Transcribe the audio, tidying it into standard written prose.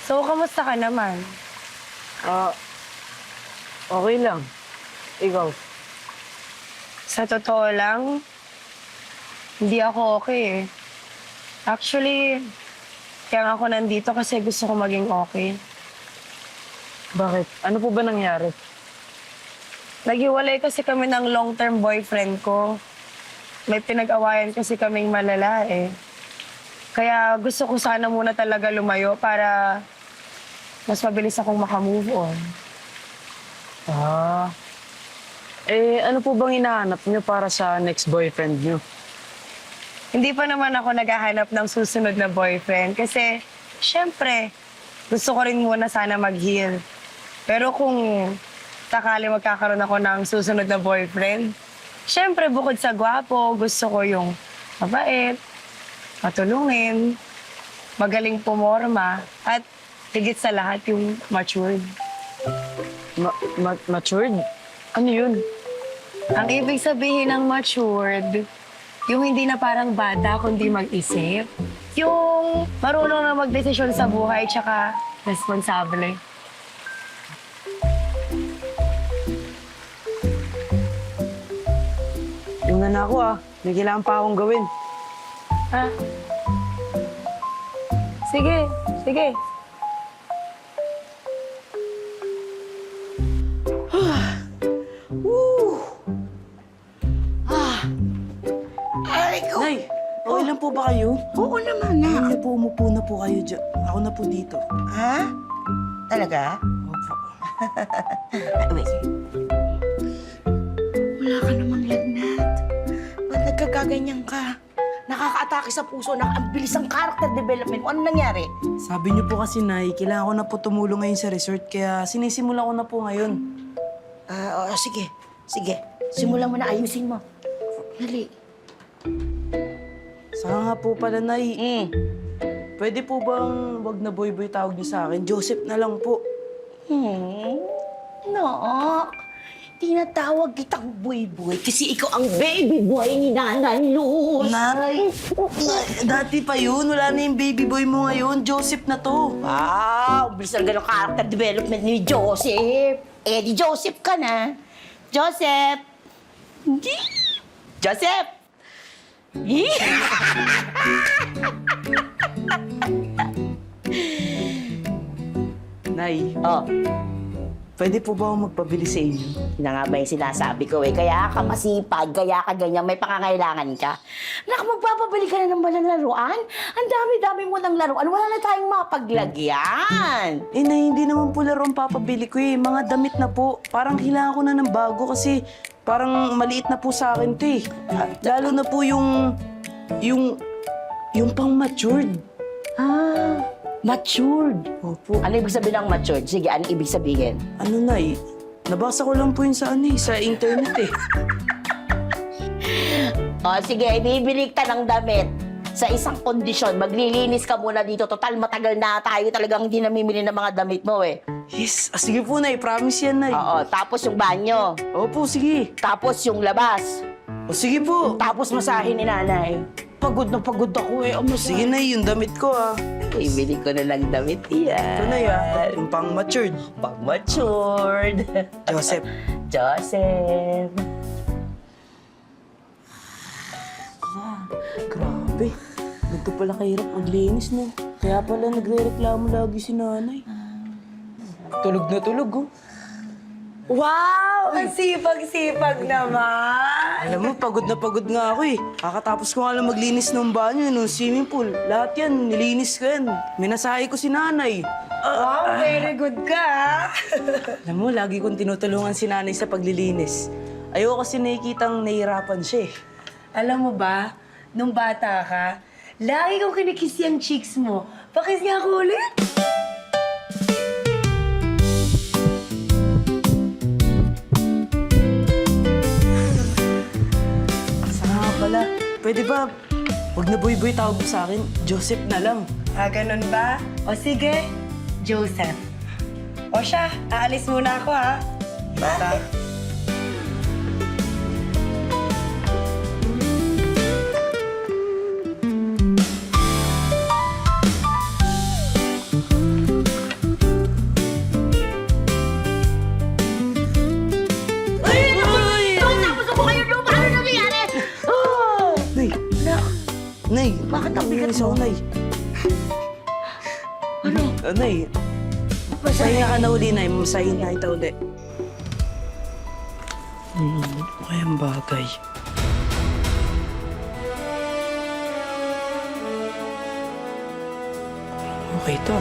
So, kamusta ka naman? Ah, okay lang. Ikaw? Sa totoo lang, hindi ako okay eh. Actually, kaya nga ako nandito kasi gusto ko maging okay. Bakit? Ano po ba nangyari? Naghiwalay kasi kami ng long-term boyfriend ko. May pinag-awayan kasi kaming malala eh. Kaya gusto ko sana muna talaga lumayo para mas mabilis akong makamove on. Ah, ano po bang hinahanap niyo para sa next boyfriend niyo? Hindi pa naman ako naghahanap ng susunod na boyfriend kasi, syempre, gusto ko rin muna sana mag-heal. Pero kung sakali magkakaroon ako ng susunod na boyfriend, syempre, bukod sa gwapo, gusto ko yung mabait, matulungin, magaling pumorma, at higit sa lahat yung matured. Matured? Ano yun? Ang ibig sabihin ng matured, yung hindi na parang bata kundi mag-isip. Yung marunong na magdesisyon sa buhay tsaka responsable. Yung na ako may kailangan pa akong gawin. Ah. Sige, sige. Aray ko! Nay, okay lang po ba kayo? Oo naman, Ayun na. na po, umupo na po kayo dyan. Ako na po dito. Ha? Talaga? Opo. Wait. Wala ka namang lagnat. Ba't nagkagaganyan ka? Nakaka-atake sa puso na ang bilis ng character development. Ano nangyari? Sabi niyo po kasi, Nay, kailangan ko na po tumulong ngayon sa resort, kaya sinisimulan ko na po ngayon. Sige. Sige. Simulan mo na, ayusin mo. Dali. Saka nga po pala, Nay, pwede po bang wag na boy-boy tawag niyo sa akin? Joseph na lang po. No. Tinatawag kitang boy-boy kasi ikaw ang baby boy ni Nanay Luz. Nay, dati pa yun. Wala na yung baby boy mo ngayon. Joseph na to. Wow! Bilis ang ganong character development ni Joseph. Eh, di Joseph ka na. Joseph! Hindi. Joseph! Hi! Nay, Oh, pwede po ba ako magpabili sa inyo? yun na nga ba yung sinasabi ko eh. Kaya ka masipag, kaya ka ganyan, may pangangailangan ka. Anak, magpapabili ka na ng ng laruan? Ang dami-dami mo ng laruan, wala na tayong mapaglagyan. Eh, Nay, hindi naman po laro ang papabili ko eh. Mga damit na po. Parang kailangan ko na ng bago kasi parang maliit na po sa akin to eh. Lalo na po yung pang-matured. Ah, matured. Opo. Ano ibig sabihin ng matured? Sige, ano ibig sabihin? Ano, Nay? Nabasa ko lang po yun sa sa internet eh. O sige, bibili ka ng damit sa isang kondisyon. Maglilinis ka muna dito. Total, matagal na tayo talagang hindi namimili ng mga damit mo eh. Yes. Sige po, Nay. Promise yan, Nay. Oo, tapos yung banyo. Opo, sige. Tapos yung labas. O sige po. Tapos masahe ni nanay. Pagod na pagod ako eh. Sige, Nay. Yung damit ko Ibili ko na lang damit yan. Ito, Nay Yung pang-matured. Pag matured. Joseph. Joseph. Grabe. Ganito pala kahirap maglinis, no? Kaya pala nagre-reklamo lagi si nanay. Tulog na tulog, oh. Wow! Ang sipag-sipag naman! Alam mo, pagod na pagod nga ako eh. Kakatapos ko nga lang maglinis ng banyo, ng swimming pool. Lahat yan, nilinis ko yan. Minasahe ko si nanay. Wow, very good ka! Alam mo, lagi kong tinutulungan si nanay sa paglilinis. Ayoko kasi nakikitang nahihirapan siya eh. Alam mo ba, nung bata ka, lagi kong kinikiss yung cheeks mo. Pakiss nga ako ulit. Saka nga pala, pwede ba wag na boy-boy tawag mo sa akin? Joseph na lang. Ganun ba? O sige, Joseph. O siya, aalis muna ako ha. Basta. Nay, Bakit ang bigat naiinis ako, mo? Nay. Ano? Nay, pahinga ka na uli, Nay. Masahin na kita uli. Ano kayang bagay? Okay to.